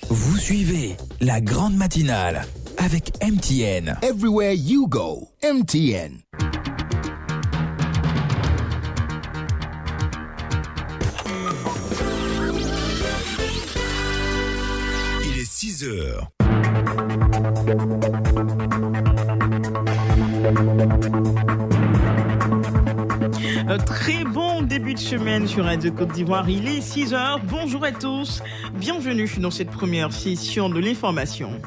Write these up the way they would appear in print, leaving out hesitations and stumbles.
Vous suivez la grande matinale avec MTN. Everywhere you go, MTN. Il est 6 heures. Très bon début de semaine sur Radio Côte d'Ivoire. Il est 6h. Bonjour à tous. Bienvenue dans cette première session de l'information.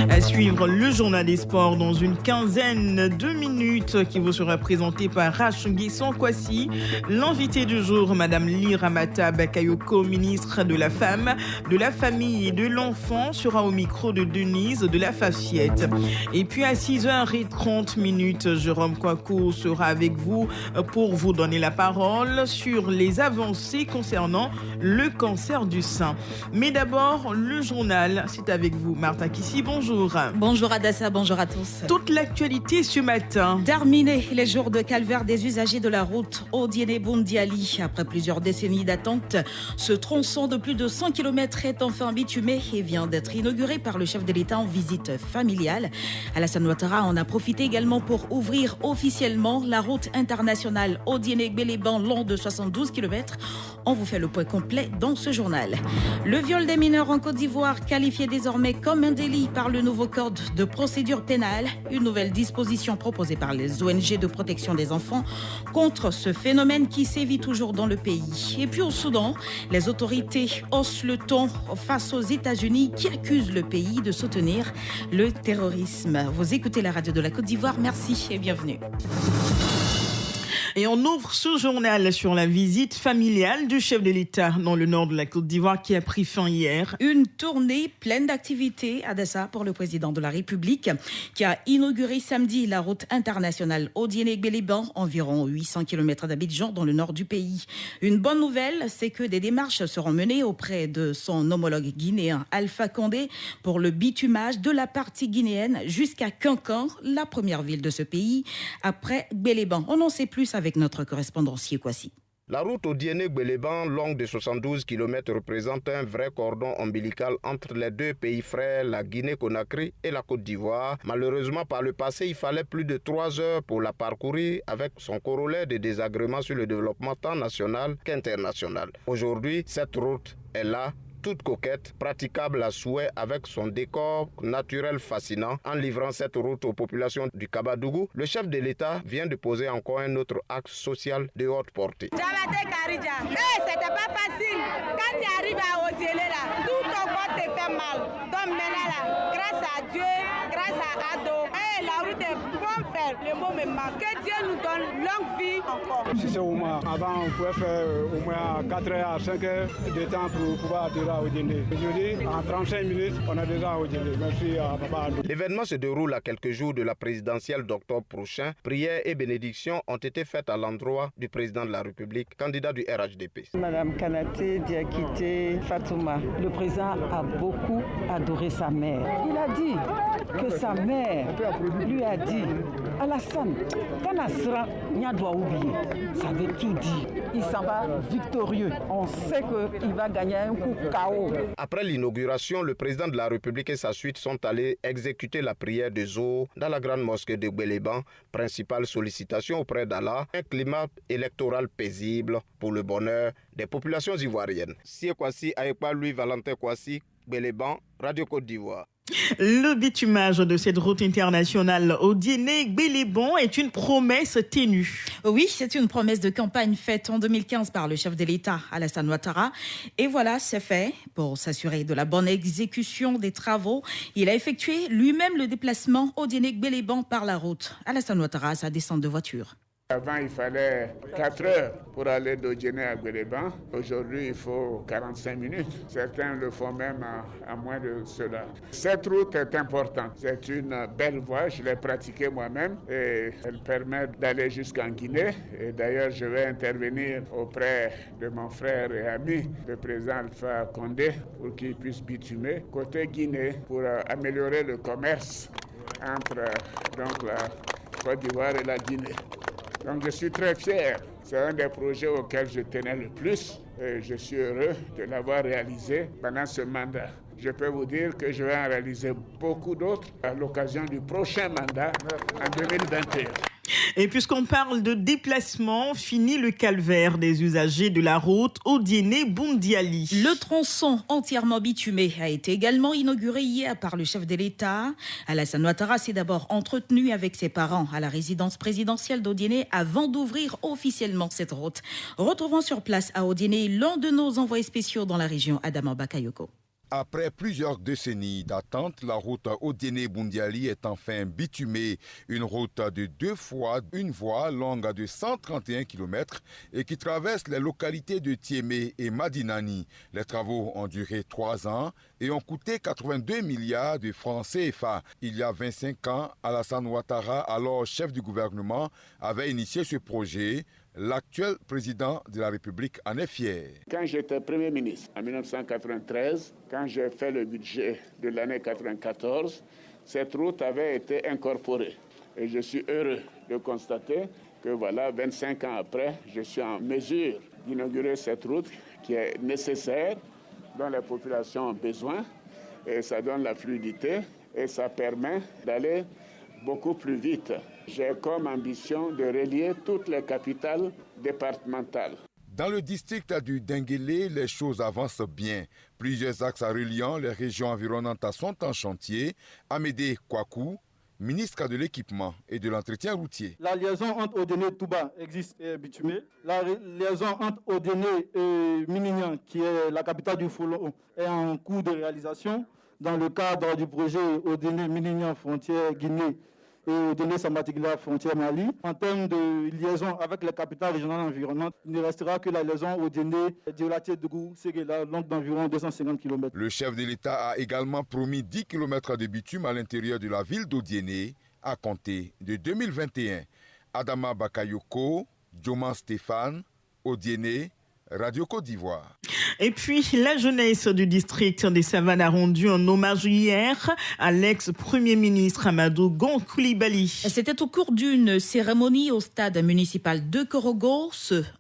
À suivre le journal des sports dans une quinzaine de minutes qui vous sera présenté par Rachungi Kwasi. L'invité du jour, Madame Liramata Bakayoko, ministre de la Femme, de la Famille et de l'Enfant, sera au micro de Denise de la Fafiette. Et puis à 6h30, Jérôme Kwaku sera avec vous pour vous donner la parole sur les avancées concernant le cancer du sein. Mais d'abord, le journal, c'est avec vous, Martha Kissi. Bonjour. Bonjour Adassa, bonjour à tous. Toute l'actualité ce matin. Terminé les jours de calvaire des usagers de la route Odiene-Bundiali. Après plusieurs décennies d'attente, ce tronçon de plus de 100 km est enfin bitumé et vient d'être inauguré par le chef de l'État en visite familiale. Alassane Ouattara en a profité également pour ouvrir officiellement la route internationale Odiene-Gbeleban long de 72 km. On vous fait le point complet dans ce journal. Le viol des mineurs en Côte d'Ivoire qualifié désormais comme un délit par le nouveau code de procédure pénale, une nouvelle disposition proposée par les ONG de protection des enfants contre ce phénomène qui sévit toujours dans le pays. Et puis au Soudan, les autorités haussent le ton face aux États-Unis qui accusent le pays de soutenir le terrorisme. Vous écoutez la radio de la Côte d'Ivoire, merci et bienvenue. Et on ouvre ce journal sur la visite familiale du chef de l'État dans le nord de la Côte d'Ivoire qui a pris fin hier. Une tournée pleine d'activités à Dassa pour le président de la République qui a inauguré samedi la route internationale Odiene-Gbeleban, environ 800 km d'Abidjan dans le nord du pays. Une bonne nouvelle, c'est que des démarches seront menées auprès de son homologue guinéen Alpha Condé pour le bitumage de la partie guinéenne jusqu'à Kankan, la première ville de ce pays, après Gbeleban. On en sait plus avec notre correspondant Kwasi. La route Odiene-Gbeleban, longue de 72 km, représente un vrai cordon ombilical entre les deux pays frères, la Guinée-Conakry et la Côte d'Ivoire. Malheureusement, par le passé, il fallait plus de 3 heures pour la parcourir avec son corollaire de désagréments sur le développement tant national qu'international. Aujourd'hui, cette route est là, toute coquette, praticable à souhait avec son décor naturel fascinant. En livrant cette route aux populations du Kabadougou, le chef de l'État vient de poser encore un autre axe social de haute portée. C'était pas facile. Quand tu arrives à Odiene là, tout ton corps te fait mal. Donc maintenant là, grâce à Dieu, grâce à Ado, la route est bon faire. Le mot me manque. Que Dieu nous donne longue vie encore. Si c'est au moins, avant on pouvait faire au moins 4 heures à 5 heures de temps pour pouvoir atterrir à Odiene. Aujourd'hui, en 35 minutes, on a déjà Odiene. Merci à Papa Ado. L'événement se déroule à quelques jours de la présidentielle d'octobre prochain. Prières et bénédictions ont été faites à l'endroit du président de la République, candidat du RHDP. Madame Kanaté Diakité Fatouma, le président a beaucoup adoré sa mère. Il a dit que sa mère lui a dit Alassane, quand Nasra n'y doit oublier, ça veut tout dire. Il s'en va victorieux. On sait qu'il va gagner un coup KO. Après l'inauguration, le président de la République et sa suite sont allés exécuter la prière de Zohr dans la grande mosquée de Gbeleban. Principale sollicitation auprès d'Allah, un climat électoral paisible pour le bonheur des populations ivoiriennes. Kwasi, Aekpa, Louis Valentin Kwasi, Gbeleban, Radio Côte d'Ivoire. Le bitumage de cette route internationale Odiene-Gbeleban est une promesse ténue. Oui, c'est une promesse de campagne faite en 2015 par le chef de l'État, Alassane Ouattara. Et voilà, c'est fait. Pour s'assurer de la bonne exécution des travaux, il a effectué lui-même le déplacement Odiene-Gbeleban par la route. Alassane Ouattara à sa descente de voiture. Avant, il fallait 4 heures pour aller d'Odiene à Gbeleban. Aujourd'hui, il faut 45 minutes. Certains le font même à moins de cela. Cette route est importante. C'est une belle voie. Je l'ai pratiquée moi-même et elle permet d'aller jusqu'en Guinée. Et d'ailleurs, je vais intervenir auprès de mon frère et ami, le président Alpha Condé, pour qu'il puisse bitumer côté Guinée pour améliorer le commerce entre donc, la Côte d'Ivoire et la Guinée. Donc je suis très fier. C'est un des projets auxquels je tenais le plus et je suis heureux de l'avoir réalisé pendant ce mandat. Je peux vous dire que je vais en réaliser beaucoup d'autres à l'occasion du prochain mandat en 2021. Et puisqu'on parle de déplacement, fini le calvaire des usagers de la route Odiéné-Boundiali. Le tronçon entièrement bitumé a été également inauguré hier par le chef de l'État. Alassane Ouattara s'est d'abord entretenu avec ses parents à la résidence présidentielle d'Odiéné avant d'ouvrir officiellement cette route. Retrouvons sur place à Odiéné l'un de nos envoyés spéciaux dans la région, Adama Bakayoko. Après plusieurs décennies d'attente, la route Odiéné-Boundiali est enfin bitumée. Une route de 2 fois une voie longue de 131 km et qui traverse les localités de Tiémé et Madinani. Les travaux ont duré 3 ans et ont coûté 82 milliards de francs CFA. Il y a 25 ans, Alassane Ouattara, alors chef du gouvernement, avait initié ce projet. L'actuel président de la République en est fier. Quand j'étais Premier ministre en 1993, quand j'ai fait le budget de l'année 1994, cette route avait été incorporée. Et je suis heureux de constater que voilà, 25 ans après, je suis en mesure d'inaugurer cette route qui est nécessaire, dont les populations ont besoin. Et ça donne la fluidité et ça permet d'aller beaucoup plus vite. J'ai comme ambition de relier toutes les capitales départementales. Dans le district du Denguélé, les choses avancent bien. Plusieurs axes reliant les régions environnantes sont en chantier. Amédée Kouakou, ministre de l'équipement et de l'entretien routier. La liaison entre Odiéné et Touba existe et est bitumée. La liaison entre Odiéné et Minignan, qui est la capitale du Folon, est en cours de réalisation dans le cadre du projet Odiéné-Minignan frontière Guinée et Odiéné-Samatigla frontière Mali. En termes de liaison avec les capitales régionales environnantes, il ne restera que la liaison Odiéné-Diolaté-Dougou-Séguéla, longue d'environ 250 km. Le chef de l'État a également promis 10 km de bitume à l'intérieur de la ville d'Odiéné à compter de 2021. Adama Bakayoko, Djoman Stéphane, Odiéné, Radio Côte d'Ivoire. Et puis, la jeunesse du district des Savanes a rendu un hommage hier à l'ex-premier ministre Amadou Gon Coulibaly. C'était au cours d'une cérémonie au stade municipal de Korogo,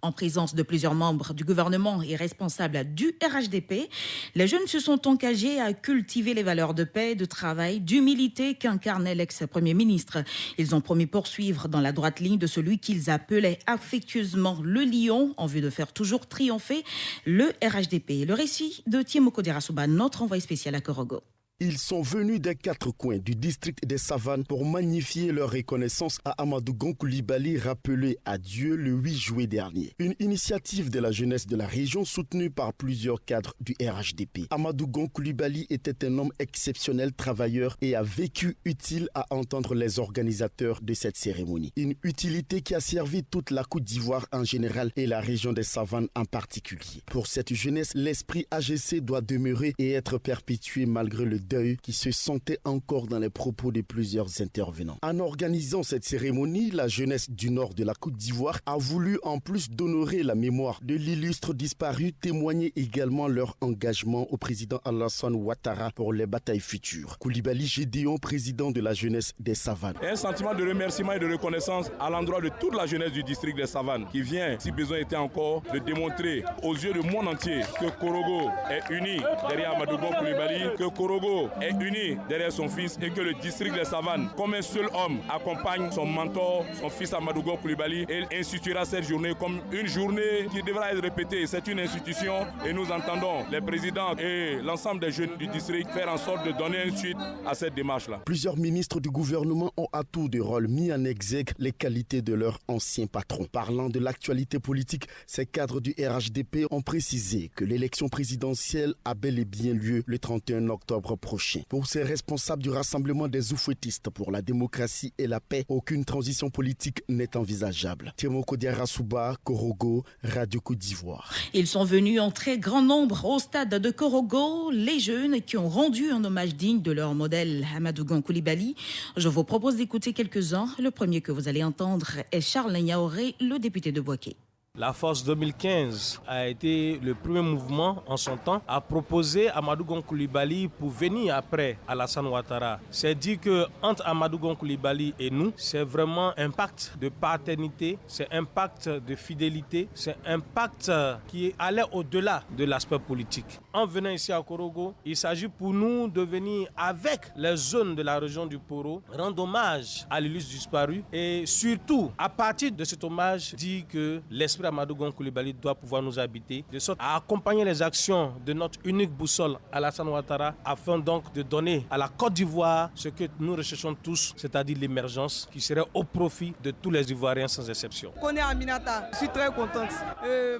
en présence de plusieurs membres du gouvernement et responsables du RHDP. Les jeunes se sont engagés à cultiver les valeurs de paix, de travail, d'humilité qu'incarnait l'ex-premier ministre. Ils ont promis poursuivre dans la droite ligne de celui qu'ils appelaient affectueusement le lion, en vue de faire toujours triompher le RHDP. Le récit de Tiemoko Derasuba, notre envoyé spécial à Korogo. Ils sont venus des 4 coins du district des Savanes pour magnifier leur reconnaissance à Amadou Gon Coulibaly, rappelé à Dieu le 8 juillet dernier. Une initiative de la jeunesse de la région soutenue par plusieurs cadres du RHDP. Amadou Gon Coulibaly était un homme exceptionnel, travailleur et a vécu utile à entendre les organisateurs de cette cérémonie. Une utilité qui a servi toute la Côte d'Ivoire en général et la région des Savanes en particulier. Pour cette jeunesse, l'esprit AGC doit demeurer et être perpétué malgré le deuil qui se sentait encore dans les propos de plusieurs intervenants. En organisant cette cérémonie, la jeunesse du nord de la Côte d'Ivoire a voulu, en plus d'honorer la mémoire de l'illustre disparu, témoigner également leur engagement au président Alassane Ouattara pour les batailles futures. Coulibaly Gédéon, président de la jeunesse des Savanes. Un sentiment de remerciement et de reconnaissance à l'endroit de toute la jeunesse du district des Savanes qui vient, si besoin était encore, de démontrer aux yeux du monde entier que Korogo est uni derrière Amadou Gon Coulibaly, que Korogo est uni derrière son fils et que le district des Savanes, comme un seul homme, accompagne son mentor, son fils Amadou Gon Coulibaly, et il instituera cette journée comme une journée qui devra être répétée. C'est une institution et nous entendons les présidents et l'ensemble des jeunes du district faire en sorte de donner une suite à cette démarche-là. Plusieurs ministres du gouvernement ont à tour de rôle mis en exergue les qualités de leur ancien patron. Parlant de l'actualité politique, ces cadres du RHDP ont précisé que l'élection présidentielle a bel et bien lieu le 31 octobre prochain. Pour ces responsables du rassemblement des oufouettistes pour la démocratie et la paix, aucune transition politique n'est envisageable. Tiemoko Derasuba, Korogo, Radio Côte d'Ivoire. Ils sont venus en très grand nombre au stade de Korogo, les jeunes qui ont rendu un hommage digne de leur modèle Amadou Gon Coulibaly. Je vous propose d'écouter quelques-uns. Le premier que vous allez entendre est Charles Niaoré, le député de Boaké. La Force 2015 a été le premier mouvement en son temps à proposer Amadou Gon Coulibaly pour venir après Alassane Ouattara. C'est dit que entre Amadou Gon Coulibaly et nous, c'est vraiment un pacte de paternité, c'est un pacte de fidélité, c'est un pacte qui allait au-delà de l'aspect politique. En venant ici à Korogo, il s'agit pour nous de venir avec les zones de la région du Poro, rendre hommage à l'illustre disparu et surtout, à partir de cet hommage, dire que l'esprit Amadou Gon Coulibaly doit pouvoir nous habiter, de sorte à accompagner les actions de notre unique boussole Alassane Ouattara, afin donc de donner à la Côte d'Ivoire ce que nous recherchons tous, c'est-à-dire l'émergence qui serait au profit de tous les Ivoiriens sans exception. Connais Aminata, je suis très contente.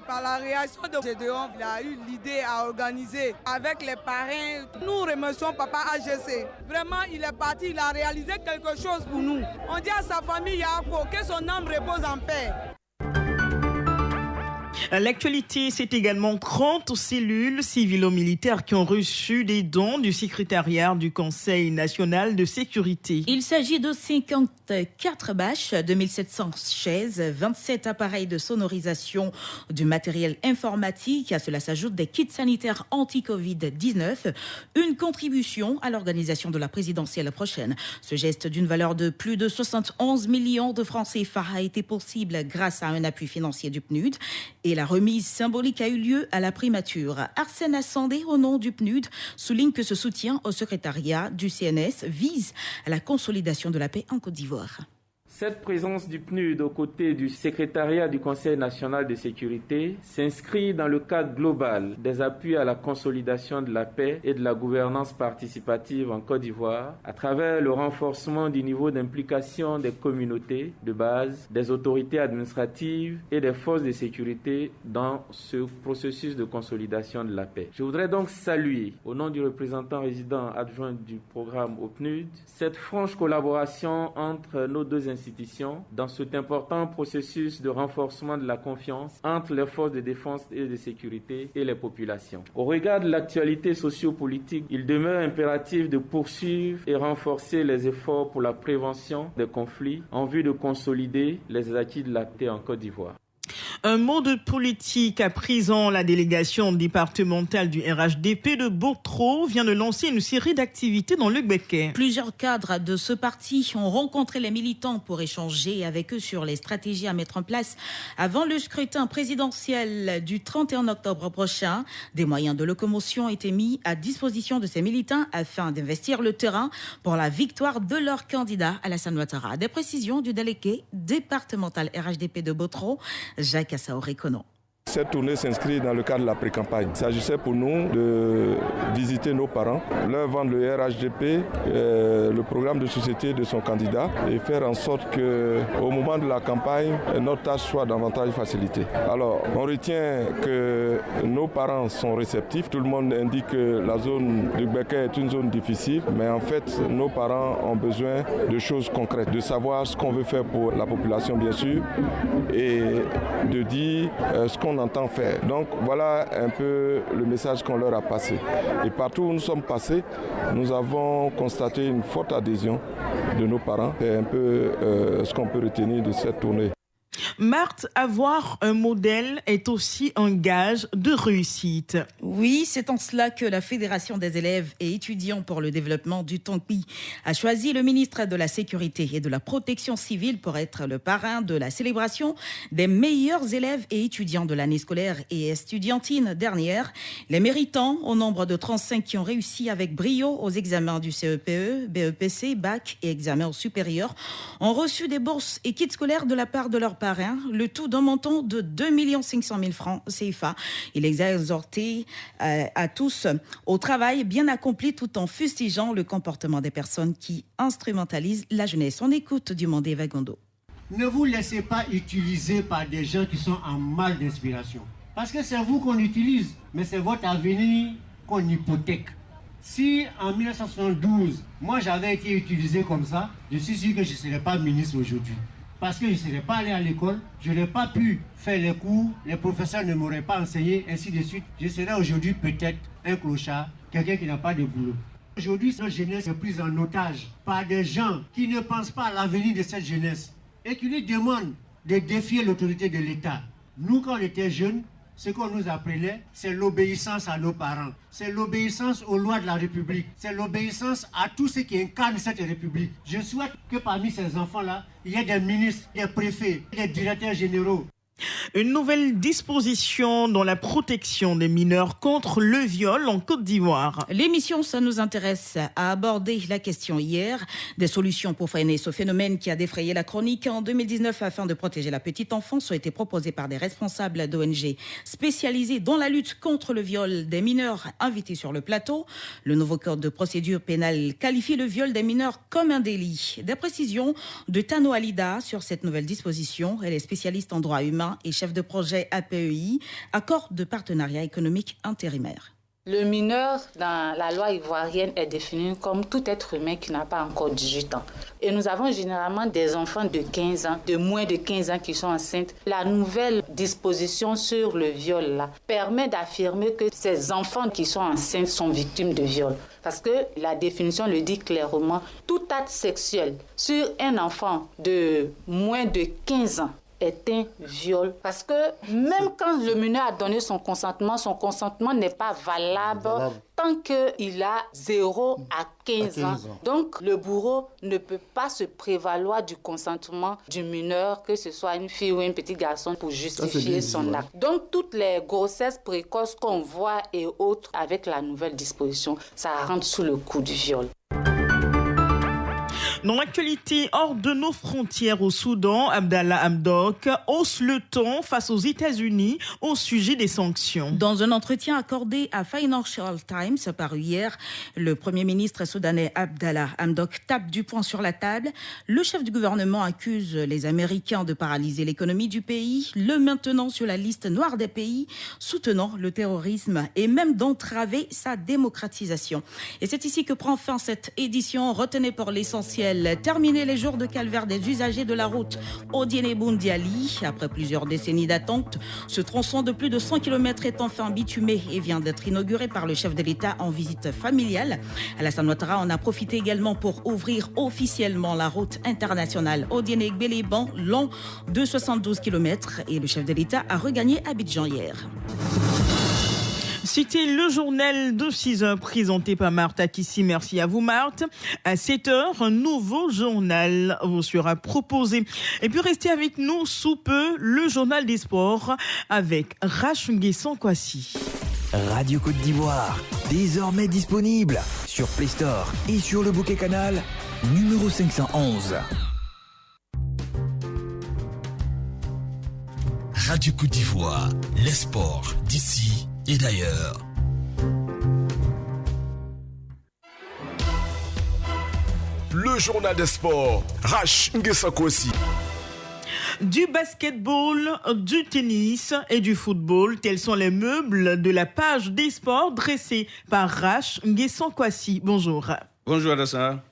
Par la réaction de Gédéon, il a eu l'idée à organiser avec les parrains. Nous remercions Papa AGC. Vraiment, il est parti, il a réalisé quelque chose pour nous. On dit à sa famille Yako que son âme repose en paix. L'actualité, c'est également 30 cellules civilo-militaires qui ont reçu des dons du secrétariat du Conseil national de sécurité. Il s'agit de 54 bâches, 2700 chaises, 27 appareils de sonorisation, du matériel informatique. À cela s'ajoutent des kits sanitaires anti-Covid-19. Une contribution à l'organisation de la présidentielle prochaine. Ce geste d'une valeur de plus de 71 millions de francs CFA a été possible grâce à un appui financier du PNUD. Et la remise symbolique a eu lieu à la primature. Arsène Assandé, au nom du PNUD, souligne que ce soutien au secrétariat du CNS vise à la consolidation de la paix en Côte d'Ivoire. Cette présence du PNUD aux côtés du secrétariat du Conseil national de sécurité s'inscrit dans le cadre global des appuis à la consolidation de la paix et de la gouvernance participative en Côte d'Ivoire à travers le renforcement du niveau d'implication des communautés de base, des autorités administratives et des forces de sécurité dans ce processus de consolidation de la paix. Je voudrais donc saluer, au nom du représentant résident adjoint du programme au PNUD, cette franche collaboration entre nos deux institutions dans cet important processus de renforcement de la confiance entre les forces de défense et de sécurité et les populations. Au regard de l'actualité sociopolitique, il demeure impératif de poursuivre et renforcer les efforts pour la prévention des conflits en vue de consolider les acquis de la paix en Côte d'Ivoire. Un mot de politique à présent. La délégation départementale du RHDP de Botro vient de lancer une série d'activités dans le Béquet. Plusieurs cadres de ce parti ont rencontré les militants pour échanger avec eux sur les stratégies à mettre en place avant le scrutin présidentiel du 31 octobre prochain. Des moyens de locomotion ont été mis à disposition de ces militants afin d'investir le terrain pour la victoire de leur candidat Alassane Ouattara. Des précisions du délégué départemental RHDP de Botro, Jacques Assaoré-Konon. Cette tournée s'inscrit dans le cadre de la pré-campagne. Il s'agissait pour nous de visiter nos parents, leur vendre le RHDP, le programme de société de son candidat et faire en sorte qu'au moment de la campagne, notre tâche soit davantage facilitée. Alors, on retient que nos parents sont réceptifs. Tout le monde indique que la zone du Béquet est une zone difficile, mais en fait, nos parents ont besoin de choses concrètes, de savoir ce qu'on veut faire pour la population, bien sûr, et de dire ce qu'on entend faire. Donc voilà un peu le message qu'on leur a passé. Et partout où nous sommes passés, nous avons constaté une forte adhésion de nos parents. C'est un peu ce qu'on peut retenir de cette tournée. Marthe, avoir un modèle est aussi un gage de réussite. Oui, c'est en cela que la Fédération des élèves et étudiants pour le développement du Tonpi a choisi le ministre de la Sécurité et de la Protection civile pour être le parrain de la célébration des meilleurs élèves et étudiants de l'année scolaire et estudiantine dernière. Les méritants, au nombre de 35 qui ont réussi avec brio aux examens du CEPE, BEPC, BAC et examens supérieurs, ont reçu des bourses et kits scolaires de la part de leurs parrains, le tout d'un montant de 2 500 000 francs CFA. Il les a exhortés à tous au travail bien accompli tout en fustigeant le comportement des personnes qui instrumentalisent la jeunesse. On écoute Dumondé Vagondo. Ne vous laissez pas utiliser par des gens qui sont en mal d'inspiration. Parce que c'est vous qu'on utilise, mais c'est votre avenir qu'on hypothèque. Si en 1972, moi j'avais été utilisé comme ça, je suis sûr que je ne serais pas ministre aujourd'hui. Parce que je ne serais pas allé à l'école, je n'aurais pas pu faire les cours, les professeurs ne m'auraient pas enseigné, ainsi de suite. Je serais aujourd'hui peut-être un clochard, quelqu'un qui n'a pas de boulot. Aujourd'hui, notre jeunesse est prise en otage par des gens qui ne pensent pas à l'avenir de cette jeunesse et qui lui demandent de défier l'autorité de l'État. Nous, quand on était jeunes, ce qu'on nous appelait, c'est l'obéissance à nos parents. C'est l'obéissance aux lois de la République. C'est l'obéissance à tout ce qui incarne cette République. Je souhaite que parmi ces enfants-là, il y ait des ministres, des préfets, des directeurs généraux. Une nouvelle disposition dans la protection des mineurs contre le viol en Côte d'Ivoire. L'émission Ça nous intéresse a abordé la question hier. Des solutions pour freiner ce phénomène qui a défrayé la chronique en 2019 afin de protéger la petite enfance ont été proposées par des responsables d'ONG spécialisés dans la lutte contre le viol des mineurs invités sur le plateau. Le nouveau code de procédure pénale qualifie le viol des mineurs comme un délit. Des précisions de Tano Alida sur cette nouvelle disposition. Elle est spécialiste en droit humain et chef de projet APEI, accord de partenariat économique intérimaire. Le mineur dans la loi ivoirienne est défini comme tout être humain qui n'a pas encore 18 ans. Et nous avons généralement des enfants de 15 ans, de moins de 15 ans qui sont enceintes. La nouvelle disposition sur le viol là, permet d'affirmer que ces enfants qui sont enceintes sont victimes de viol. Parce que la définition le dit clairement, tout acte sexuel sur un enfant de moins de 15 ans est un viol. Parce que même quand le mineur a donné son consentement n'est pas valable tant qu'il a 0 à 15 ans. Donc, le bourreau ne peut pas se prévaloir du consentement du mineur, que ce soit une fille ou un petit garçon, pour justifier son acte. Donc, toutes les grossesses précoces qu'on voit et autres avec la nouvelle disposition, ça rentre sous le coup du viol. Dans l'actualité, hors de nos frontières au Soudan, Abdallah Hamdok hausse le ton face aux États-Unis au sujet des sanctions. Dans un entretien accordé à Financial Times paru hier, le Premier ministre soudanais Abdallah Hamdok tape du poing sur la table. Le chef du gouvernement accuse les Américains de paralyser l'économie du pays, le maintenant sur la liste noire des pays soutenant le terrorisme et même d'entraver sa démocratisation. Et c'est ici que prend fin cette édition. Retenez pour l'essentiel. Terminer les jours de calvaire des usagers de la route Odiéné-Boundiali. Après plusieurs décennies d'attente, ce tronçon de plus de 100 km est enfin bitumé et vient d'être inauguré par le chef de l'État en visite familiale. Alassane Ouattara en a profité également pour ouvrir officiellement la route internationale Odiéné-Gbéléban, long de 72 km. Et le chef de l'État a regagné Abidjan hier. C'était le journal de 6h présenté par Marthe Akissi. Merci à vous Marthe. À 7h, un nouveau journal vous sera proposé. Et puis restez avec nous sous peu, le journal des sports avec Rach Nguessan Kwasi. Radio Côte d'Ivoire, désormais disponible sur Play Store et sur le bouquet canal numéro 511. Radio Côte d'Ivoire, les sports d'ici et d'ailleurs. Le journal des sports, Rach Nguessan Kwasi. Du basketball, du tennis et du football, tels sont les meubles de la page des sports dressée par Rach Nguessan Kwasi. Bonjour. Bonjour Alassane.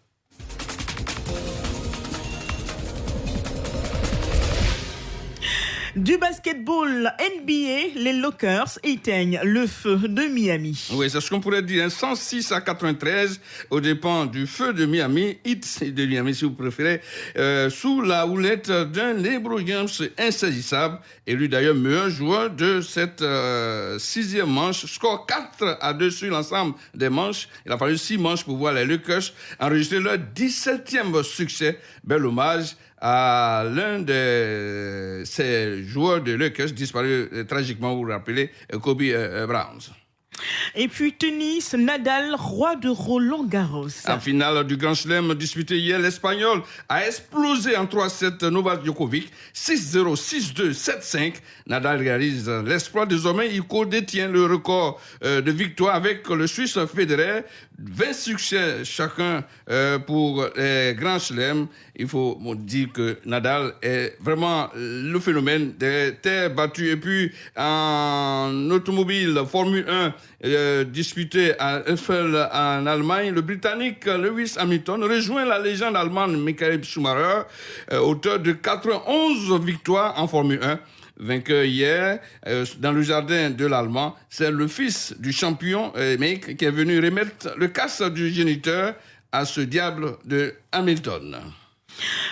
Du basketball NBA, les Lakers éteignent le feu de Miami. Oui, c'est ce qu'on pourrait dire. 106 à 93 aux dépens du feu de Miami, Heat de Miami si vous préférez, sous la houlette d'un LeBron James insaisissable, élu d'ailleurs meilleur joueur de cette sixième manche. Score 4-2 sur l'ensemble des manches. Il a fallu 6 manches pour voir les Lakers enregistrer leur 17e succès. Bel hommage à l'un de ces joueurs de Lakers disparu tragiquement, vous vous rappelez, Kobe Bryant. Et puis tennis, Nadal, roi de Roland-Garros. En finale du Grand Chelem disputé hier, l'Espagnol a explosé en 3-7 Novak Djokovic, 6-0, 6-2, 7-5. Nadal réalise l'exploit. Désormais, il détient le record de victoire avec le Suisse Federer. 20 succès chacun pour les Grands Chelems. Il faut dire que Nadal est vraiment le phénomène des terres battues. Et puis, en automobile, Formule 1, disputé à Eiffel en Allemagne, le Britannique Lewis Hamilton rejoint la légende allemande Michael Schumacher, auteur de 91 victoires en Formule 1. Vainqueur hier dans le jardin de l'Allemand, c'est le fils du champion Mick qui est venu remettre le casque du géniteur à ce diable de Hamilton.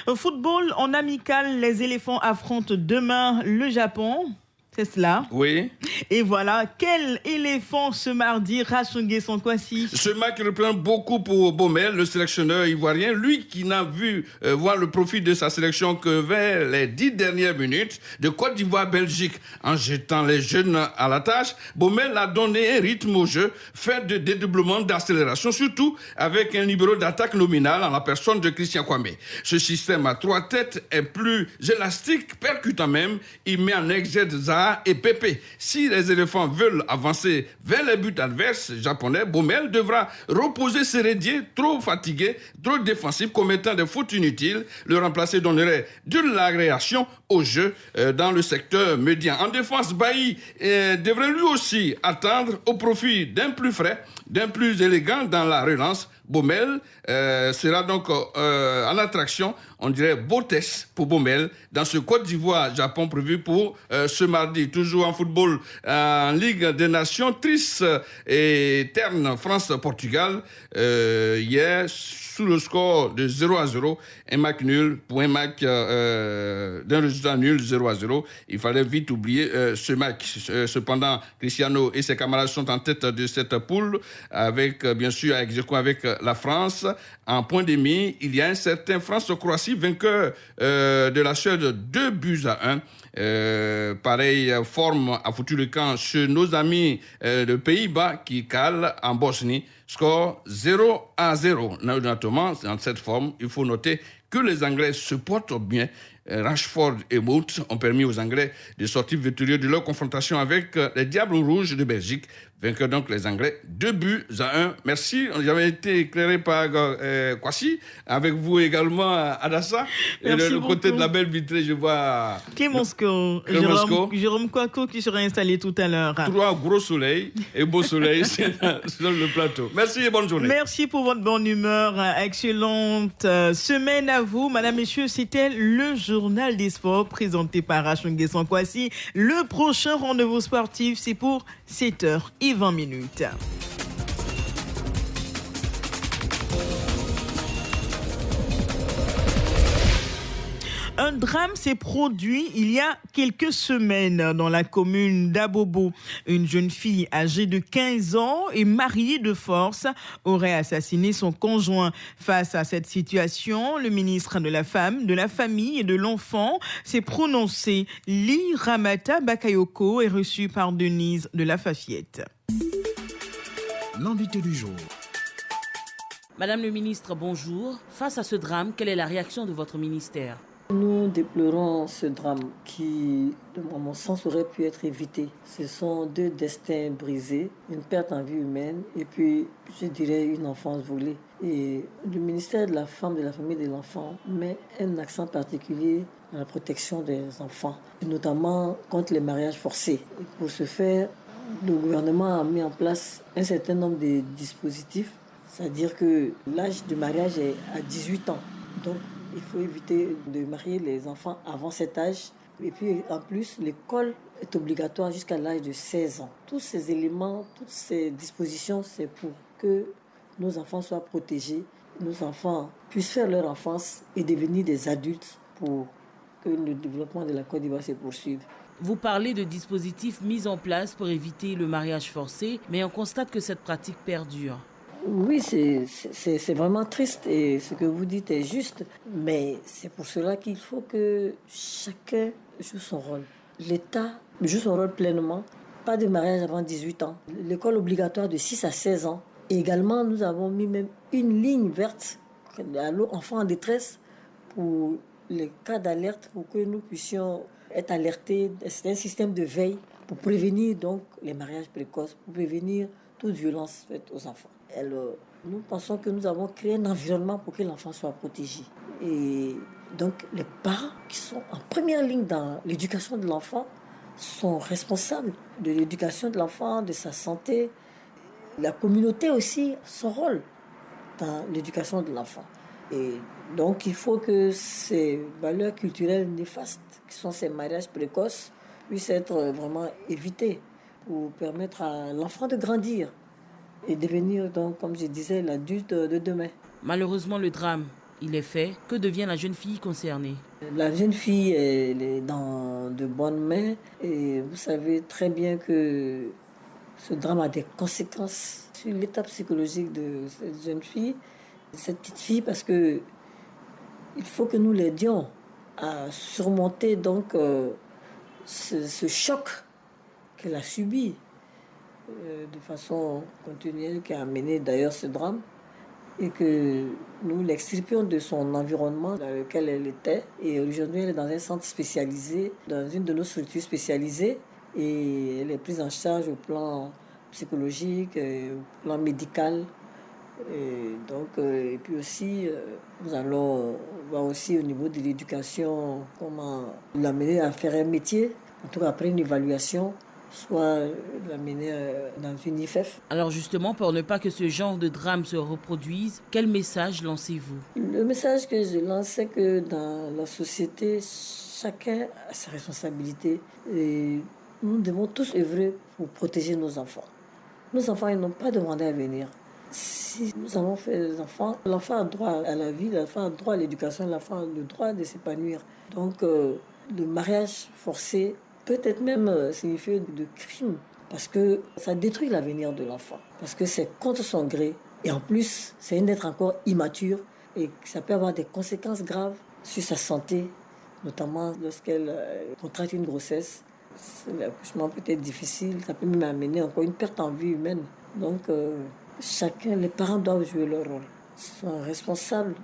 Au football, en amical, les éléphants affrontent demain le Japon. C'est cela? Oui. Et voilà, quel éléphant ce mardi, Rachel Nguessan Kouassi? Ce match représente beaucoup pour Baumel, le sélectionneur ivoirien, lui qui n'a vu voir le profit de sa sélection que vers les 10 dernières minutes de Côte d'Ivoire-Belgique. En jetant les jeunes à la tâche, Baumel a donné un rythme au jeu, fait de dédoublement d'accélération, surtout avec un libéro d'attaque nominal en la personne de Christian Kwame. Ce système à 3 têtes est plus élastique, percutant même, il met en exergue Zaha et Pépé. Si les éléphants veulent avancer vers les buts adverses japonais, Baumel devra reposer ses Sérédier, trop fatigué, trop défensif, commettant des fautes inutiles. Le remplacer donnerait de l'agréation au jeu dans le secteur médian. En défense, Bailly devrait lui aussi attendre au profit d'un plus frais, d'un plus élégant dans la relance. Baumel sera donc en attraction, on dirait Botes pour Baumel, dans ce Côte d'Ivoire-Japon prévu pour ce mardi. Toujours en football, en Ligue des Nations, triste et terne France-Portugal. Hier, sous le score de 0-0, un match nul pour un match d'un résultat nul, 0-0. Il fallait vite oublier ce match. Cependant, Cristiano et ses camarades sont en tête de cette poule, avec, bien sûr, avec la France. En point demi, il y a un certain France-Croatie, vainqueur de la Suède, 2-1. Pareille forme a foutu le camp chez nos amis de Pays-Bas qui calent en Bosnie. Score 0-0. Notamment, dans cette forme, il faut noter que les Anglais se portent bien. Rashford et Mout ont permis aux Anglais de sortir victorieux de leur confrontation avec les Diables Rouges de Belgique. Vainqueur donc les Anglais, 2-1. Merci. J'avais été éclairé par Kouassi. Avec vous également, Adassa. Et de l'autre côté de la belle vitrée, je vois Clémenceau. Jérôme Kouakou qui sera installé tout à l'heure. 3 gros soleils et beau soleil sur le plateau. Merci et bonne journée. Merci pour votre bonne humeur. Excellente semaine à vous. Madame, messieurs, c'était le journal des sports présenté par Rachel Nguessan Kouassi. Le prochain rendez-vous sportif, c'est pour 7h20. Un drame s'est produit il y a quelques semaines dans la commune d'Abobo. Une jeune fille âgée de 15 ans et mariée de force aurait assassiné son conjoint. Face à cette situation, le ministre de la Femme, de la Famille et de l'Enfant s'est prononcé. Li Ramata Bakayoko est reçu par Denise de la Fafiette. L'invité du jour. Madame le ministre, bonjour. Face à ce drame, quelle est la réaction de votre ministère ? Nous déplorons ce drame qui, à mon sens, aurait pu être évité. Ce sont 2 destins brisés, une perte en vie humaine et puis, je dirais, une enfance volée. Et le ministère de la Femme, de la Famille et de l'Enfant met un accent particulier à la protection des enfants, notamment contre les mariages forcés. Et pour ce faire, le gouvernement a mis en place un certain nombre de dispositifs, c'est-à-dire que l'âge du mariage est à 18 ans. Donc, il faut éviter de marier les enfants avant cet âge. Et puis, en plus, l'école est obligatoire jusqu'à l'âge de 16 ans. Tous ces éléments, toutes ces dispositions, c'est pour que nos enfants soient protégés, nos enfants puissent faire leur enfance et devenir des adultes pour que le développement de la Côte d'Ivoire se poursuive. Vous parlez de dispositifs mis en place pour éviter le mariage forcé, mais on constate que cette pratique perdure. Oui, c'est vraiment triste et ce que vous dites est juste, mais c'est pour cela qu'il faut que chacun joue son rôle. L'État joue son rôle pleinement, pas de mariage avant 18 ans, l'école obligatoire de 6 à 16 ans. Et également, nous avons mis même une ligne verte à l'enfant en détresse pour les cas d'alerte, pour que nous puissions être alertés. C'est un système de veille pour prévenir donc les mariages précoces, pour prévenir toute violence faite aux enfants. Nous pensons que nous avons créé un environnement pour que l'enfant soit protégé. Et donc, les parents qui sont en première ligne dans l'éducation de l'enfant sont responsables de l'éducation de l'enfant, de sa santé. La communauté aussi a son rôle dans l'éducation de l'enfant. Et donc, il faut que ces valeurs culturelles néfastes, qui sont ces mariages précoces, puissent être vraiment évitées pour permettre à l'enfant de grandir et devenir, donc, comme je disais, l'adulte de demain. Malheureusement, le drame, il est fait. Que devient la jeune fille concernée ? La jeune fille, elle est dans de bonnes mains et vous savez très bien que ce drame a des conséquences sur l'état psychologique de cette jeune fille, cette petite fille, parce que il faut que nous l'aidions à surmonter donc ce choc qu'elle a subi de façon continuelle, qui a amené d'ailleurs ce drame, et que nous l'extirpions de son environnement dans lequel elle était. Et aujourd'hui, elle est dans un centre spécialisé, dans une de nos structures spécialisées, et elle est prise en charge au plan psychologique, au plan médical. Et puis aussi, nous allons voir aussi au niveau de l'éducation comment l'amener à faire un métier, en tout cas après une évaluation, soit l'amener dans une IFEF. Alors justement, pour ne pas que ce genre de drame se reproduise, quel message lancez-vous? Le message que je lance, c'est que dans la société, chacun a sa responsabilité. Et nous devons tous œuvrer pour protéger nos enfants. Nos enfants, ils n'ont pas demandé à venir. Si nous avons fait des enfants, l'enfant a droit à la vie, l'enfant a droit à l'éducation, l'enfant a le droit de s'épanouir. Donc le mariage forcé peut-être même signifier de crime, parce que ça détruit l'avenir de l'enfant, parce que c'est contre son gré. Et en plus, c'est un être encore immature et ça peut avoir des conséquences graves sur sa santé, notamment lorsqu'elle contracte une grossesse. L'accouchement peut être difficile, ça peut même amener encore une perte en vie humaine. Donc, chacun, les parents doivent jouer leur rôle. Ils sont responsables